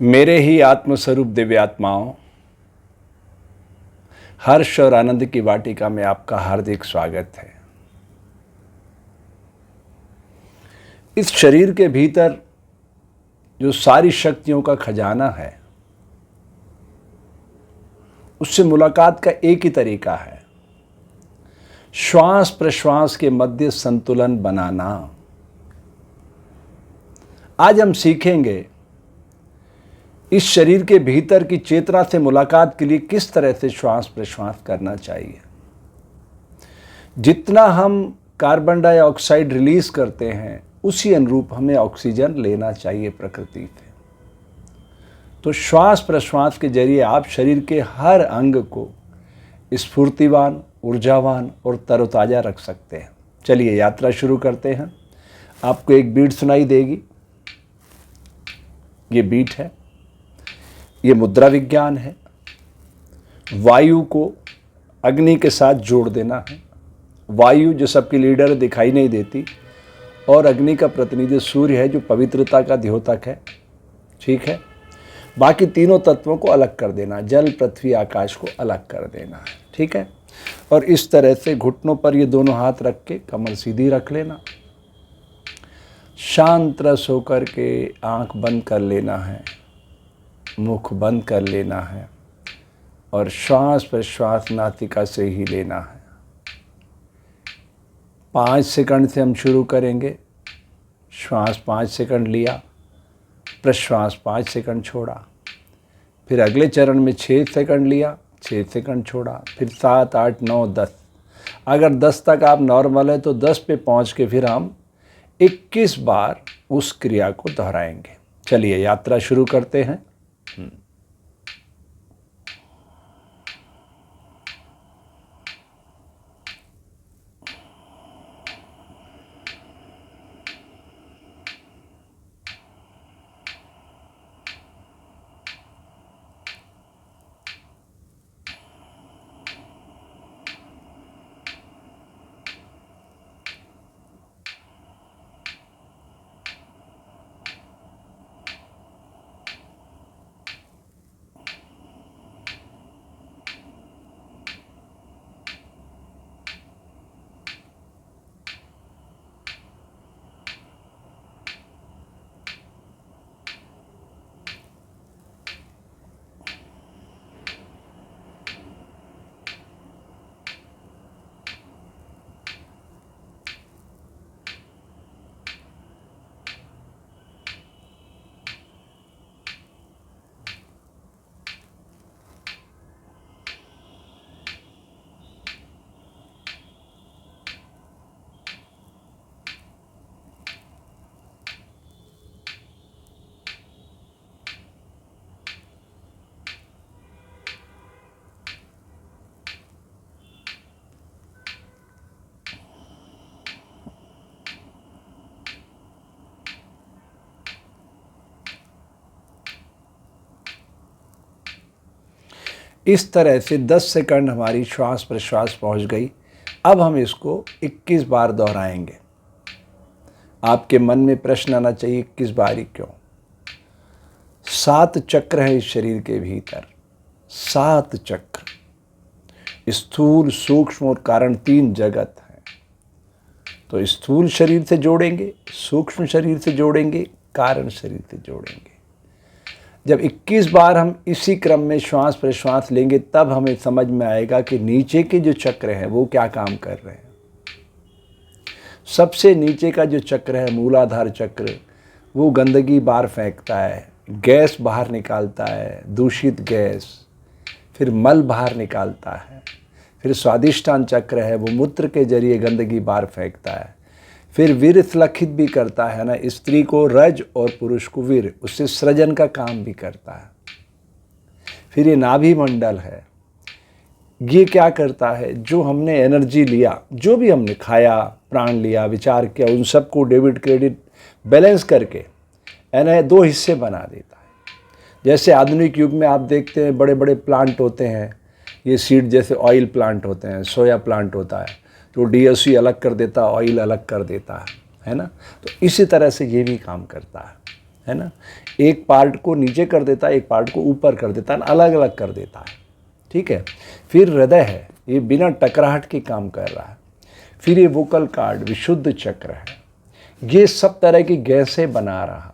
मेरे ही आत्मस्वरूप दिव्यात्माओं, हर्ष और आनंद की वाटिका में आपका हार्दिक स्वागत है। इस शरीर के भीतर जो सारी शक्तियों का खजाना है, उससे मुलाकात का एक ही तरीका है, श्वास प्रश्वास के मध्य संतुलन बनाना। आज हम सीखेंगे इस शरीर के भीतर की चेतना से मुलाकात के लिए किस तरह से श्वास प्रश्वास करना चाहिए। जितना हम कार्बन डाइऑक्साइड रिलीज करते हैं, उसी अनुरूप हमें ऑक्सीजन लेना चाहिए प्रकृति से। तो श्वास प्रश्वास के जरिए आप शरीर के हर अंग को स्फूर्तिवान, ऊर्जावान और तरोताजा रख सकते हैं। चलिए यात्रा शुरू करते हैं। आपको एक बीट सुनाई देगी, ये बीट है, ये मुद्रा विज्ञान है। वायु को अग्नि के साथ जोड़ देना है। वायु जो सबकी लीडर है, दिखाई नहीं देती, और अग्नि का प्रतिनिधि सूर्य है जो पवित्रता का द्योतक है। ठीक है, बाकी तीनों तत्वों को अलग कर देना, जल पृथ्वी आकाश को अलग कर देना है। ठीक है, और इस तरह से घुटनों पर ये दोनों हाथ रख के कमर सीधी रख लेना। शांत रस होकर के आंख बंद कर लेना है, मुख बंद कर लेना है, और श्वास प्रश्वास नासिका से ही लेना है। 5 सेकंड से हम शुरू करेंगे। श्वास 5 सेकंड लिया, प्रश्वास 5 सेकंड छोड़ा, फिर अगले चरण में 6 सेकंड लिया, 6 सेकंड छोड़ा, फिर 7, 8, 9, 10। अगर 10 तक आप नॉर्मल है तो 10 पे पहुंच के फिर हम 21 बार उस क्रिया को दोहराएंगे। चलिए यात्रा शुरू करते हैं। इस तरह से 10 सेकंड हमारी श्वास प्रश्वास पहुंच गई। अब हम इसको 21 बार दोहराएंगे। आपके मन में प्रश्न आना चाहिए, 21 बार ही क्यों? 7 चक्र हैं इस शरीर के भीतर, 7 चक्र, स्थूल, सूक्ष्म और कारण 3 जगत हैं। तो स्थूल शरीर से जोड़ेंगे, सूक्ष्म शरीर से जोड़ेंगे, कारण शरीर से जोड़ेंगे। जब 21 बार हम इसी क्रम में श्वास प्रश्वास लेंगे, तब हमें समझ में आएगा कि नीचे के जो चक्र हैं वो क्या काम कर रहे हैं। सबसे नीचे का जो चक्र है, मूलाधार चक्र, वो गंदगी बाहर फेंकता है, गैस बाहर निकालता है, दूषित गैस, फिर मल बाहर निकालता है। फिर स्वादिष्टान चक्र है, वो मूत्र के जरिए गंदगी बाहर फेंकता है। फिर वीर स्खलित भी करता है ना, स्त्री को रज और पुरुष को वीर, उससे सृजन का काम भी करता है। फिर ये नाभि मंडल है, ये क्या करता है, जो हमने एनर्जी लिया, जो भी हमने खाया, प्राण लिया, विचार किया, उन सबको डेबिट क्रेडिट बैलेंस करके यानी 2 हिस्से बना देता है। जैसे आधुनिक युग में आप देखते हैं बड़े बड़े प्लांट होते हैं, ये सीड जैसे ऑयल प्लांट होते हैं, सोया प्लांट होता है, तो DSC अलग कर देता, ऑयल अलग कर देता है ना। तो इसी तरह से ये भी काम करता है ना। एक पार्ट को नीचे कर देता है, एक पार्ट को ऊपर कर देता है, अलग अलग कर देता है। ठीक है। फिर हृदय है, ये बिना टकराहट के काम कर रहा है। फिर ये वोकल कार्ड विशुद्ध चक्र है, ये सब तरह की गैसें बना रहा है।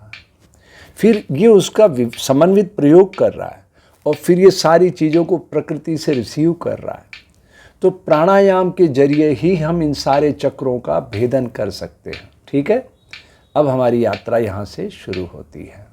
फिर ये उसका समन्वित प्रयोग कर रहा है और फिर ये सारी चीज़ों को प्रकृति से रिसीव कर रहा है। तो प्राणायाम के जरिए ही हम इन सारे चक्रों का भेदन कर सकते हैं। ठीक है। अब हमारी यात्रा यहाँ से शुरू होती है।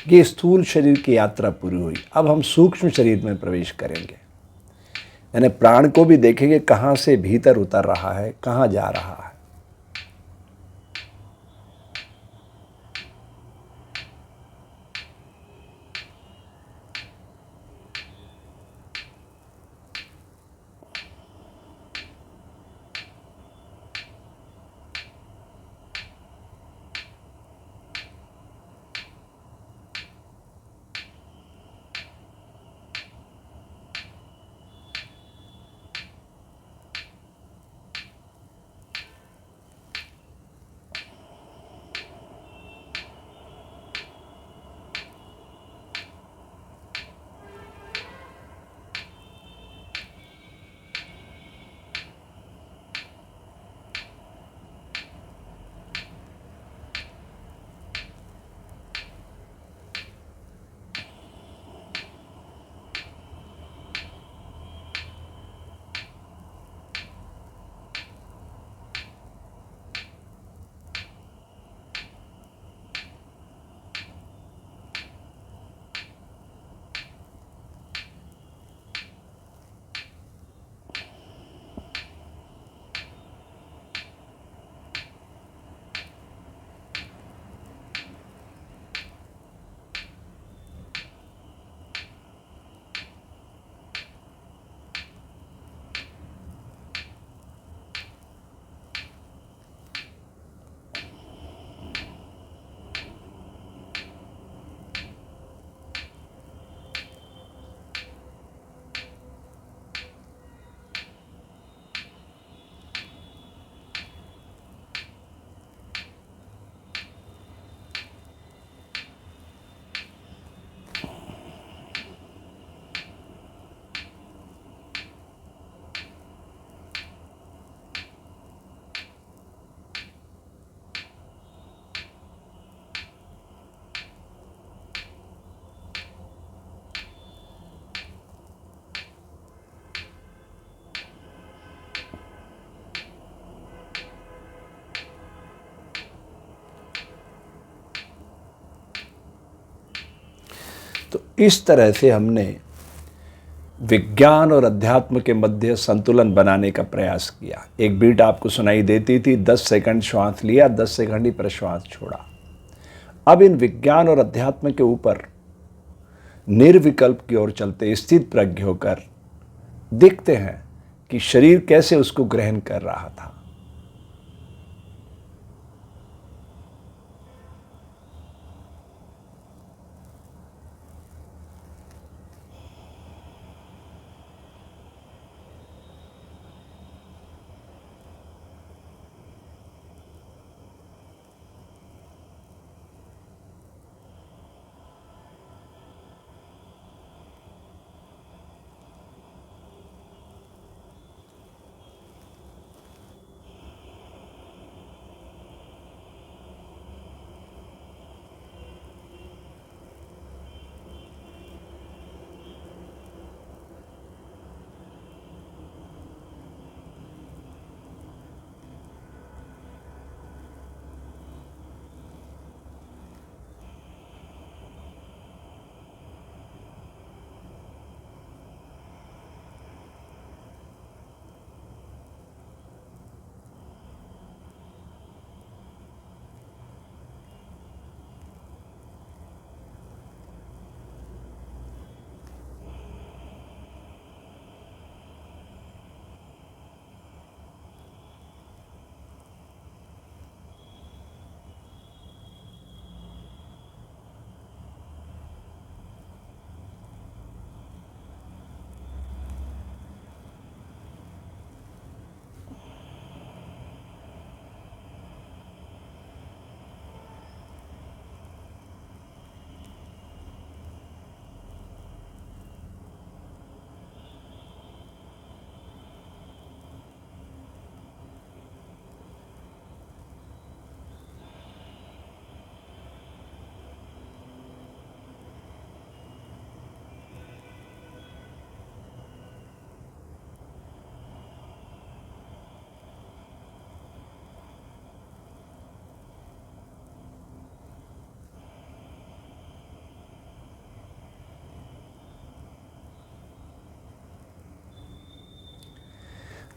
ये स्थूल शरीर की यात्रा पूरी हुई। अब हम सूक्ष्म शरीर में प्रवेश करेंगे, यानी प्राण को भी देखेंगे कहाँ से भीतर उतर रहा है, कहाँ जा रहा है। तो इस तरह से हमने विज्ञान और अध्यात्म के मध्य संतुलन बनाने का प्रयास किया। एक बीट आपको सुनाई देती थी, 10 सेकंड श्वास लिया, 10 सेकंड ही प्रश्वास छोड़ा। अब इन विज्ञान और अध्यात्म के ऊपर निर्विकल्प की ओर चलते स्थित प्रज्ञ होकर देखते हैं कि शरीर कैसे उसको ग्रहण कर रहा था।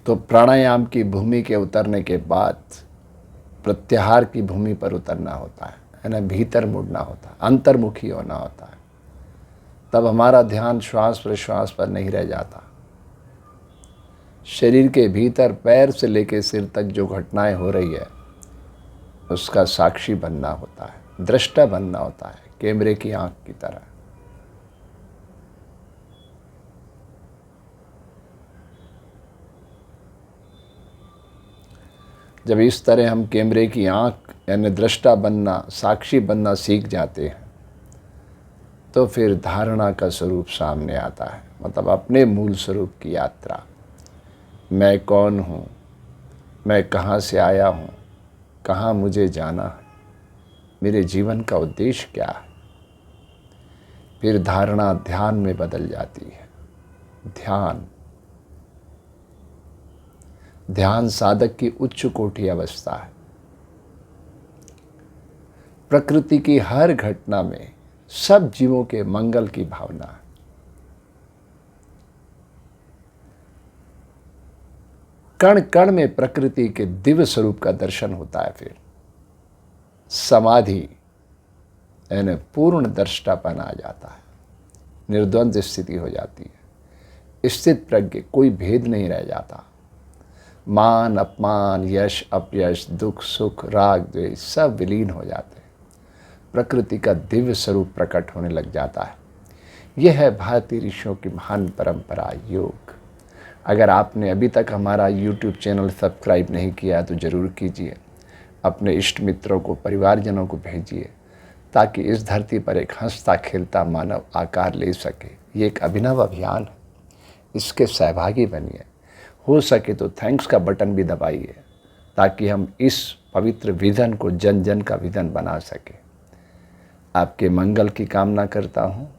तो प्राणायाम की भूमि के उतरने के बाद प्रत्याहार की भूमि पर उतरना होता है ना, भीतर मुड़ना होता है, अंतर्मुखी होना होता है। तब हमारा ध्यान श्वास प्रश्वास पर नहीं रह जाता। शरीर के भीतर पैर से लेकर सिर तक जो घटनाएं हो रही है उसका साक्षी बनना होता है, दृष्टा बनना होता है, कैमरे की आंख की तरह। जब इस तरह हम कैमरे की आंख यानी दृष्टा बनना, साक्षी बनना सीख जाते हैं तो फिर धारणा का स्वरूप सामने आता है, मतलब अपने मूल स्वरूप की यात्रा। मैं कौन हूँ, मैं कहाँ से आया हूँ, कहाँ मुझे जाना है, मेरे जीवन का उद्देश्य क्या है। फिर धारणा ध्यान में बदल जाती है। ध्यान साधक की उच्च कोटि अवस्था है। प्रकृति की हर घटना में सब जीवों के मंगल की भावना है। कण कण में प्रकृति के दिव्य स्वरूप का दर्शन होता है। फिर समाधि यानी पूर्ण दृष्टापन आ जाता है, निर्द्वंद स्थिति हो जाती है। स्थित प्रज्ञ, कोई भेद नहीं रह जाता। मान अपमान, यश अपयश, दुख सुख, राग द्वेष सब विलीन हो जाते हैं। प्रकृति का दिव्य स्वरूप प्रकट होने लग जाता है। यह है भारतीय ऋषियों की महान परंपरा योग। अगर आपने अभी तक हमारा YouTube चैनल सब्सक्राइब नहीं किया तो ज़रूर कीजिए। अपने इष्ट मित्रों को, परिवारजनों को भेजिए ताकि इस धरती पर एक हंसता खेलता मानव आकार ले सके। ये एक अभिनव अभियान है, इसके सहभागी बनिए। हो सके तो थैंक्स का बटन भी दबाइए ताकि हम इस पवित्र विजन को जन जन का विजन बना सके। आपके मंगल की कामना करता हूँ।